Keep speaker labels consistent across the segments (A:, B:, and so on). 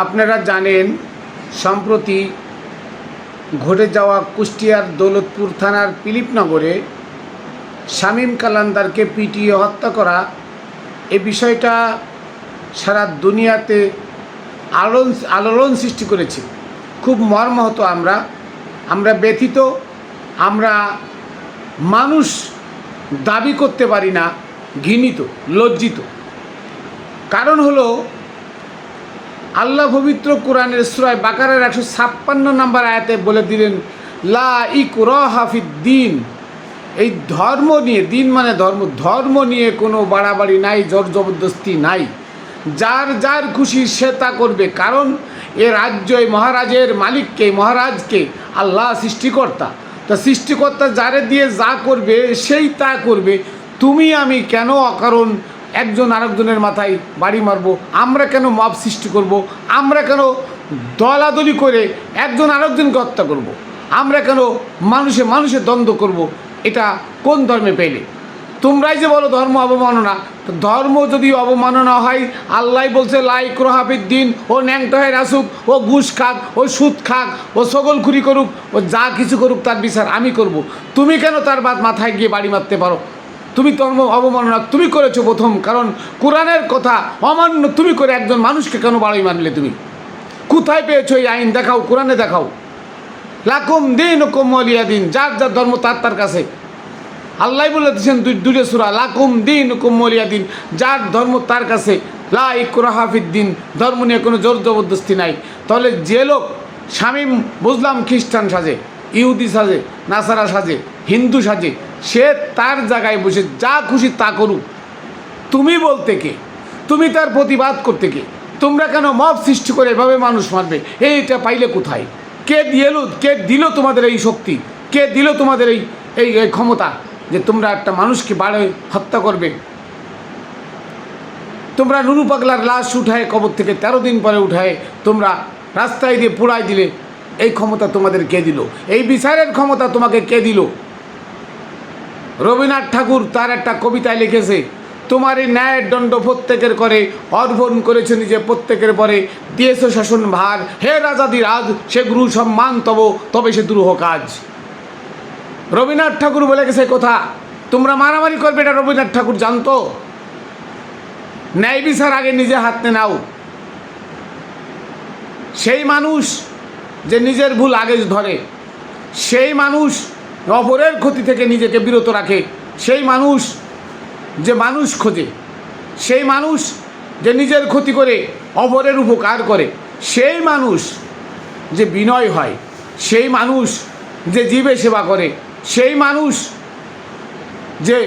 A: আপনারা জানেন সম্প্রতি ঘটে যাওয়া কুষ্টিয়ার দৌলতপুর থানার পিলিপনগরে শামীম কালান্দারকে পিটিয়ে হত্যা করা এই বিষয়টা সারা দুনিয়াতে আলোড়ন সৃষ্টি করেছে। খুব মর্মাহত আমরা ব্যথিত। আমরা মানুষ দাবি করতে পারি না, ঘৃণিত, লজ্জিত। কারণ হলো আল্লাহ পবিত্র কোরআনের সূরা বাকারার 156 নম্বর আয়াতে বলে দিলেন, লা ইকরাহা ফিদ্দিন। এই ধর্ম নিয়ে, দিন মানে ধর্ম নিয়ে কোনো বাড়াবাড়ি নাই, জোর জবরদস্তি নাই। যার যার খুশি সে তা করবে। কারণ এ রাজ্য, এই মহারাজের মালিককে, মহারাজকে আল্লাহ সৃষ্টিকর্তা। তা সৃষ্টিকর্তা যারে দিয়ে যা করবে সেই তা করবে। তুমি আমি কেন অকারণ একজন আরেকজনের মাথায় বাড়ি মারবো? আমরা কেন মব সৃষ্টি করব? আমরা কেন দলাদলি করে একজন আরেকজনকে হত্যা করব? আমরা কেন মানুষে মানুষে দ্বন্দ্ব করব? এটা কোন ধর্মে পেলে? তোমরাই যে বলো ধর্ম অবমাননা। তো ধর্ম যদি অবমাননা হয়, আল্লাহ বলছে লা ইকরাহা ফিদ্দিন। ও ন্যাংটা হয়ে আসুক, ও ঘুষ খাক, ও সুদ খাক, ও ছগলখুরি করুক, ও যা কিছু করুক তার বিচার আমি করব। তুমি কেন তার মাথায় গিয়ে বাড়ি মারতে পারো? তুমি ধর্ম অবমাননা তুমি করেছো প্রথম। কারণ কোরআনের কথা অমান্য তুমি করে একজন মানুষকে কেন বাড়ি মারলে? তুমি কোথায় পেয়েছো এই আইন? দেখাও, কোরআনে দেখাও। লাকুম দীনুকুম ওয়ালিয়া দিন। যার যার ধর্ম তার তার কাছে। আল্লাহ বলে দিয়েছেন দুটো সূরা, লাকুম দীনুকুম ওয়ালিয়া দিন। যার ধর্ম তার কাছে। লা ইকরাহা ফিদ্দিন। ধর্ম নিয়ে কোনো জোর জবরদস্তি নাই। তাহলে যে লোক শামীম, বুঝলাম খ্রিস্টান সাজে, ইহুদি সাজে, নাসারা সাজে, হিন্দু সাজে, সে তার জায়গায় বসে যা খুশি তা করুক। তুমি বলতে কে? তুমি তার প্রতিবাদ করতে কে? তোমরা কেন মব সৃষ্টি করে এভাবে মানুষ মারবে? এইটা পাইলে কোথায়? কে দিল তোমাদের এই শক্তি? কে দিল তোমাদের এই ক্ষমতা যে তোমরা একটা মানুষকে বাড়ে হত্যা করবে? তোমরা নুরু পাগলার লাশ উঠায় কবর থেকে 13 দিন পরে উঠায় তোমরা রাস্তায় দিয়ে পোড়াই দিলে। এই ক্ষমতা তোমাদের কে দিল? এই বিচারের ক্ষমতা তোমাকে কে দিল? রবীন্দ্রনাথ ঠাকুর তার একটা কবিতায় লিখেছে, তোমার এই ন্যায়ের দণ্ড প্রত্যেকের করে, অর্পণ করেছে নিজে প্রত্যেকের পরে, দিয়েছ শাসন ভার, হে রাজাদি রাজ, সে গুরু সম্মান তবে সে দুরূহ কাজ। রবীন্দ্রনাথ ঠাকুর বলে গেছে কথা। তোমরা মারামারি করবে এটা রবীন্দ্রনাথ ঠাকুর জানতো। ন্যায় বিচার আগে নিজে হাতে নাও। সেই মানুষ যে নিজের ভুল আগে ধরে, সেই মানুষ অপরের ক্ষতি থেকে নিজেকে বিরত রাখে, সেই মানুষ যে মানুষ খোঁজে, সেই মানুষ যে নিজের ক্ষতি করে অপরের উপকার করে, সেই মানুষ যে বিনয় হয়, সেই মানুষ যে জীবে সেবা করে, সেই মানুষ যে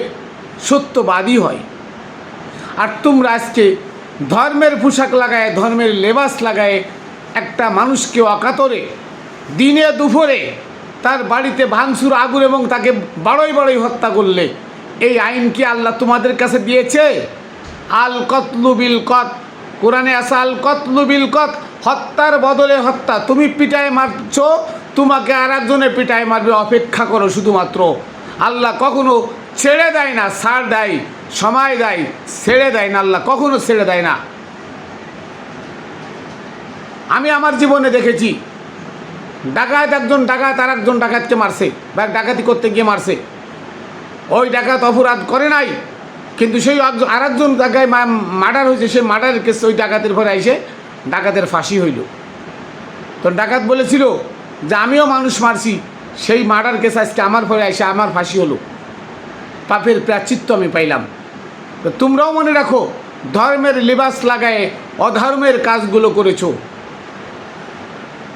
A: সত্যবাদী হয়। আর তোমরা আজকে ধর্মের পোশাক লাগায়, ধর্মের লেবাস লাগায় একটা মানুষকে অকাতরে দিনে দুপুরে তার বাড়িতে ভাঙচুর, আগুন এবং তাকে বাড়ই হত্যা করলে। এই আইন কি আল্লাহ তোমাদের কাছে দিয়েছে? আল কতলু বিল কত, কোরআনে আছে আল কতলু বিল কত, হত্যার বদলে হত্যা। তুমি পিটায় মারছ, তোমাকে আর একজনে পিটায় মারবে, অপেক্ষা করো শুধুমাত্র। আল্লাহ কখনো ছেড়ে দেয় না, ছাড় দেয়, সময় দেয়, ছেড়ে দেয় না। আল্লাহ কখনো ছেড়ে দেয় না। আমি আমার জীবনে দেখেছি একজন ডাকাত আর একজন ডাকাতকে মারছে, বা ডাকাতি করতে গিয়ে মারছে। ওই ডাকাত অপরাধ করে নাই, কিন্তু সেই আর একজন জায়গায় মার্ডার হয়েছে, সেই মার্ডারের কেস ওই ডাকাতের ঘরে এসে ডাকাতের ফাঁসি হইল। তো ডাকাত বলেছিল যে আমিও মানুষ মারছি, সেই মার্ডার কেস আজকে আমার ঘরে এসে আমার ফাঁসি হলো, পাপের প্রায়শ্চিত্ত আমি পাইলাম। তো তোমরাও মনে রাখো, ধর্মের লিবাস লাগায় অধর্মের কাজগুলো করেছো।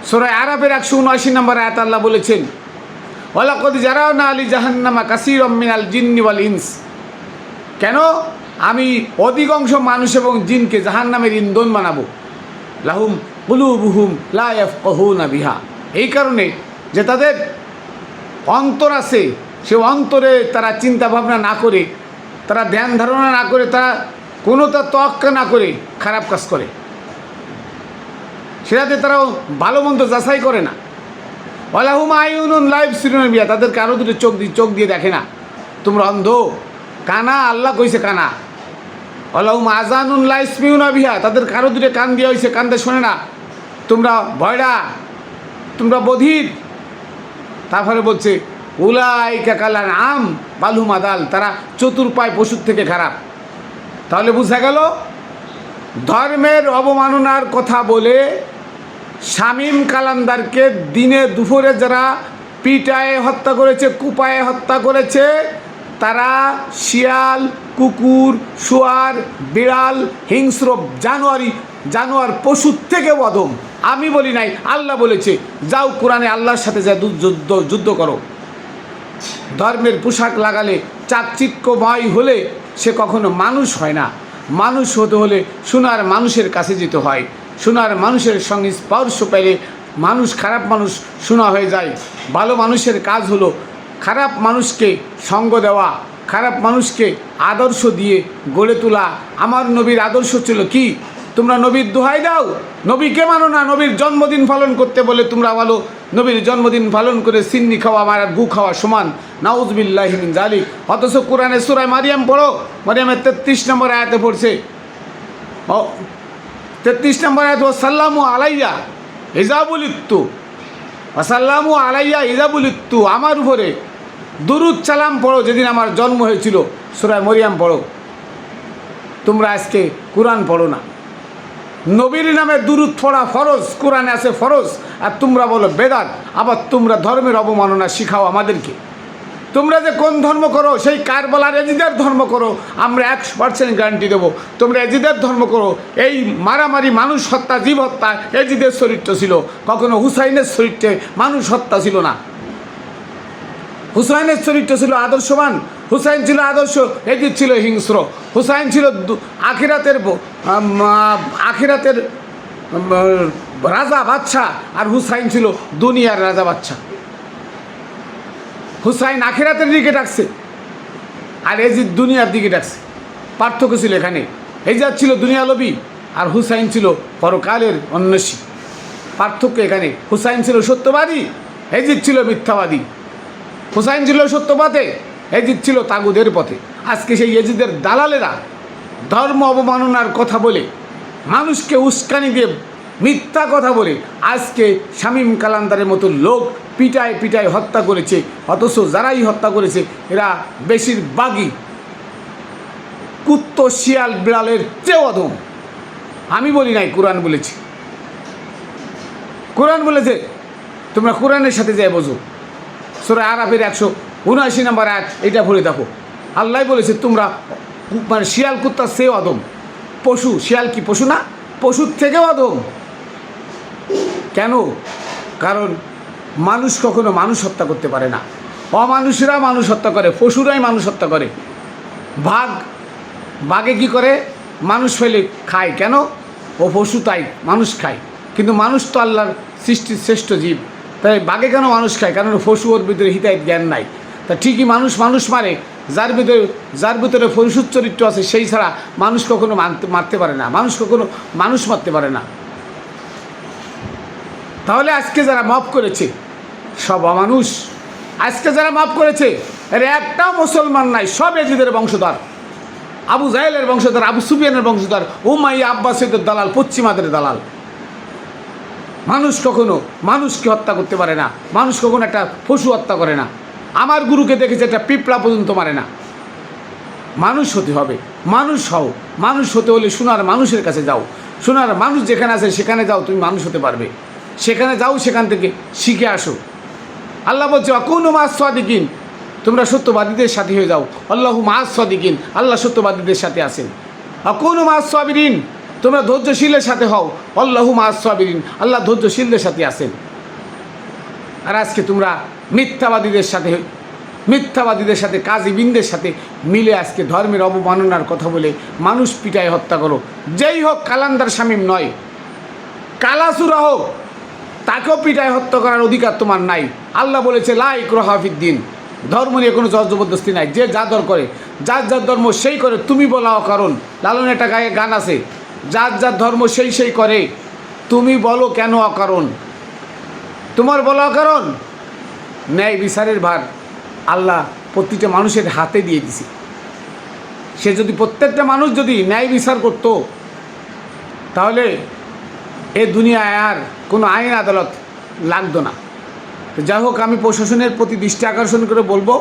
A: সূরা আরাফের 179 নম্বর আয়াত আল্লাহ বলেছেন, ওয়ালাকাদ জারানা লি জাহান্নামা কাসীরাম মিনাল জিন্নি ওয়াল ইনস। কেন? আমি অধিকাংশ মানুষ এবং জিনকে জাহান্নামের ইন্ধন বানাবো। লাহুম কুলুবুহুম লা ইয়াফকাহুনা বিহা। এই কারণে যে তাদের অন্তর আছে, সে অন্তরে তারা চিন্তা ভাবনা না করে, তারা ধ্যান ধারণা না করে, তারা কোনো তার তোয়াক্কা না করে খারাপ কাজ করে। সেটাতে তারাও ভালো মন্দ যাচাই করে না। ওয়ালাহুম আয়ুনুন লা ইবসিরুনা বিহা। তাদের কারো দুটো চোখ দিয়ে দেখে না। তোমরা অন্ধ, কানা। আল্লাহ কইছে কানা। আল্লাহুম আযানুন লা ইসমিউনা বিহা, তাদের কারো দূরে কান দেওয়া হয়েছে, কান্দে শোনে না। তোমরা ভয়রা, তোমরা বধির। তারপরে বলছে উলাইকা কাল আনআম বাল হুম আদাল, তারা চতুর্পায় পশুর থেকে খারাপ। তাহলে বোঝা গেল ধর্মের অবমাননার কথা বলে শামীম কালান্দারকে দিনে দুপুরে যারা পিটায়ে হত্যা করেছে, কুপায়ে হত্যা করেছে, তারা শিয়াল, কুকুর, শুয়ার, বিড়াল, হিংস্র জানোয়ার পশুর থেকে অধম। আমি বলি নাই, আল্লাহ বলেছে। যাও কোরআনে আল্লাহর সাথে যা যুদ্ধ করো। ধর্মের পোশাক লাগালে, চাকচিক্যময় হলে সে কখনো মানুষ হয় না। মানুষ হতে হলে সোনার মানুষের কাছে যেতে হয়। সোনার মানুষের সঙ্গে স্পর্শ পেলে মানুষ, খারাপ মানুষ সোনা হয়ে যায়। ভালো মানুষের কাজ হলো খারাপ মানুষকে সঙ্গ দেওয়া, খারাপ মানুষকে আদর্শ দিয়ে গড়ে তোলা। আমার নবীর আদর্শ ছিল কি? তোমরা নবীর দোহাই দাও, নবীকে মানো না। নবীর জন্মদিন পালন করতে বলে তোমরা বলো নবীর জন্মদিন পালন করে সিন্নি খাওয়া আমার গু খাওয়া সমান। নাউজুবিল্লাহি মিন যালিক। অথচ কোরআনে সূরা মারিয়াম পড়ো, মারিয়ামের 33 নম্বর আয়াতে পড়ছে, 33 নম্বর আয়াত, ওয়াসাল্লামু আলাইয়া ইজাবুলিত্তু, ওয়াসাল্লামু আলাইয়া ইজাবুলিত্তু, আমার উপরে দুরুদ সালাম পড়ো যেদিন আমার জন্ম হয়েছিল। সূরা মারিয়াম পড়ো। তোমরা আজকে কোরআন পড়ো না। নবীর নামে দুরুদ পড়া ফরজ, কোরআনে আছে ফরজ, আর তোমরা বলো বেদাত। আবার তোমরা ধর্মের অবমাননা শিখাও আমাদেরকে। তোমরা যে কোন ধর্ম করো, সেই কারবালার এজিদের ধর্ম করো, আমরা 100% গ্যারান্টি দেবো। তোমরা এজিদের ধর্ম করো। এই মারামারি, মানুষ হত্যা, জীব হত্যা এজিদের চরিত্র ছিল, কখনো হুসাইনের চরিত্রে মানুষ হত্যা ছিল না। হুসাইনের চরিত্র ছিল আদর্শবান, হুসাইন ছিল আদর্শ, এজিদ ছিল হিংস্র। হুসাইন ছিল আখিরাতের রাজা বাদশাহ, আর হুসাইন ছিল দুনিয়ার রাজা বাদশাহ। হুসাইন আখিরাতের দিকে ডাকছে, আর এজিদ দুনিয়ার দিকে ডাকছে। পার্থক্য ছিল এখানে। এজিদ ছিল দুনিয়ালোভী, আর হুসাইন ছিল পরকালের অন্বেষী। পার্থক্য এখানে। হুসাইন ছিল সত্যবাদী, এজিদ ছিল মিথ্যাবাদী। হুসাইন ছিল সত্য পথে, এজিদ ছিল তাগুদের পথে। আজকে সেই এজিদের দালালেরা ধর্ম অবমাননার কথা বলে, মানুষকে উস্কানি দিয়ে মিথ্যা কথা বলে আজকে শামীম কালান্দারের মতো লোক পিটায় হত্যা করেছে। অথচ যারাই হত্যা করেছে এরা বেশিরভাগই কুত্তো, শিয়াল, বিড়ালের চেয়েও অধম। আমি বলি নাই, কোরআন বলেছি। কোরআন বলেছে, তোমরা কোরআনের সাথে যাই বোঝো। সূরা আরাফের 179 নম্বর আয়াত, এটা পড়ে দেখো। আল্লাহ বলেছে তোমরা মানে শিয়াল, কুত্তার চেয়েও অধম। পশু, শিয়াল কি পশু না? পশুর থেকেও অধম। কেন? কারণ মানুষ কখনো মানুষ হত্যা করতে পারে না। অমানুষেরা মানুষ হত্যা করে, পশুরাই মানুষ হত্যা করে। বাঘে কি করে? মানুষ ফেলে খায়। কেন? ও পশু, তাই মানুষ খায়। কিন্তু মানুষ তো আল্লাহর সৃষ্টির শ্রেষ্ঠ জীব, তাই বাঘে কেন মানুষ খায়? কারণ পশু, ওর ভিতরে হিতাহিত জ্ঞান নাই। তা ঠিকই মানুষ মারে, যার ভিতরে পশুর চরিত্র আছে সেই ছাড়া মানুষ কখনো মারতে পারে না। মানুষ কখনো মানুষ মারতে পারে না। তাহলে আজকে যারা মাফ করেছে সব অমানুষ। আজকে যারা মাফ করেছে এর একটাও মুসলমান নাই, সব এজিদের বংশধর, আবু জাহেলের বংশধর, আবু সুফিয়ানের বংশধর, উমাইয়া আব্বাসীদের দালাল, পশ্চিমাদের দালাল। মানুষ কখনো মানুষকে হত্যা করতে পারে না। মানুষ কখনো একটা পশু হত্যা করে না। আমার গুরুকে দেখেছে একটা পিঁপড়া পর্যন্ত মারে না। মানুষ হতে হবে, মানুষ হও। মানুষ হতে হলে সোনার মানুষের কাছে যাও। সোনার মানুষ যেখানে আছে সেখানে যাও, তুমি মানুষ হতে পারবে। সেখানে যাও, সেখান থেকে শিখে আসো। আল্লাহ বলছে অকুনু মাস সাদিকিন, তোমরা সত্যবাদীদের সাথে হয়ে যাও। আল্লাহু মাস সাদিকিন, আল্লাহ সত্যবাদীদের সাথে আছেন। অকুনু মাস সাবিরিন, তোমরা ধৈর্যশীলের সাথে হও। আল্লাহু মাস সাবিরিন, আল্লাহ ধৈর্যশীলদের সাথে আছেন। আর আজকে তোমরা মিথ্যাবাদীদের সাথে কাজীবিনদের সাথে মিলে আজকে ধর্মের অবমাননার কথা বলে মানুষ পিটায় হত্যা করো। যেই হোক, কালান্দার শামীম নয়, কালাসুরা হোক, তাকেও পিটায় হত্যা করার অধিকার তোমার নাই। আল্লাহ বলেছে লা ইকরাহা ফিদ্দিন, ধর্ম নিয়ে কোনো জবরদস্তি নাই। যে যা দর করে, যার যার ধর্ম সেই করে। তুমি বলা অকারণ, লালনের একটা গান আছে, যার যার ধর্ম সেই করে। তুমি বলো কেন অকারণ? তোমার বলা অকারণ? ন্যায় বিচারের ভার আল্লাহ প্রতিটা মানুষের হাতে দিয়ে দিছে। সে যদি প্রত্যেকটা মানুষ যদি ন্যায় বিচার করত, তাহলে এ দুনিয়ায় আর কোনো আইন আদালত লাগতো না। তো যাই হোক, আমি প্রশাসনের প্রতি দৃষ্টি আকর্ষণ করে বলবো,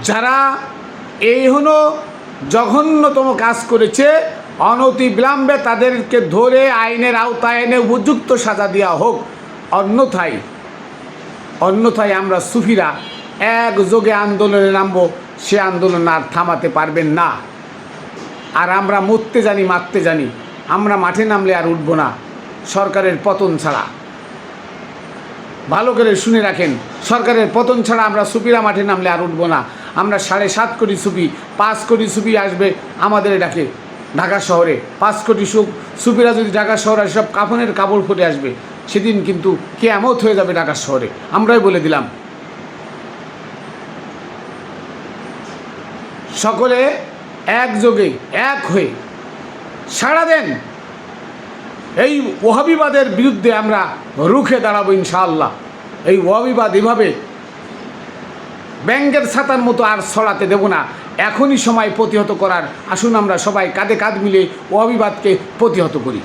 A: যারা এই হলো জঘন্যতম কাজ করেছে, অনতি বিলম্বে তাদেরকে ধরে আইনের আওতায় এনে উপযুক্ত সাজা দেওয়া হোক। অন্যথায় আমরা সুফিরা একযোগে আন্দোলনে নামবো, সে আন্দোলন আর থামাতে পারবেন না। আর আমরা মরতে জানি, মারতে জানি, আমরা মাঠে নামলে আর উঠবো না সরকারের পতন ছাড়া। ভালো করে শুনে রাখেন, সরকারের পতন ছাড়া আমরা সুফিরা মাঠে নামলে আর উঠবো না। আমরা 7.5 কোটি সুফি, 5 কোটি সুফি আসবে আমাদের ডাকে ঢাকা শহরে। 5 কোটি সুফিরা যদি ঢাকা শহরে সব কাফনের কাপড় ফুটে আসবে, সেদিন কিন্তু কিয়ামত হয়ে যাবে ঢাকা শহরে। আমরাই বলে দিলাম। সকলে একযোগে এক হয়ে সাড়া দেন, এই ওহাবিবাদের বিরুদ্ধে আমরা রুখে দাঁড়াবো ইনশাআল্লাহ। এই ওহাবিবাদ এভাবে ব্যাঙ্গের ছাতার মতো আর ছড়াতে দেব না। এখনই সময় প্রতিহত করার। আসুন আমরা সবাই কাঁধে কাঁধ মিলে ওহাবিবাদকে প্রতিহত করি।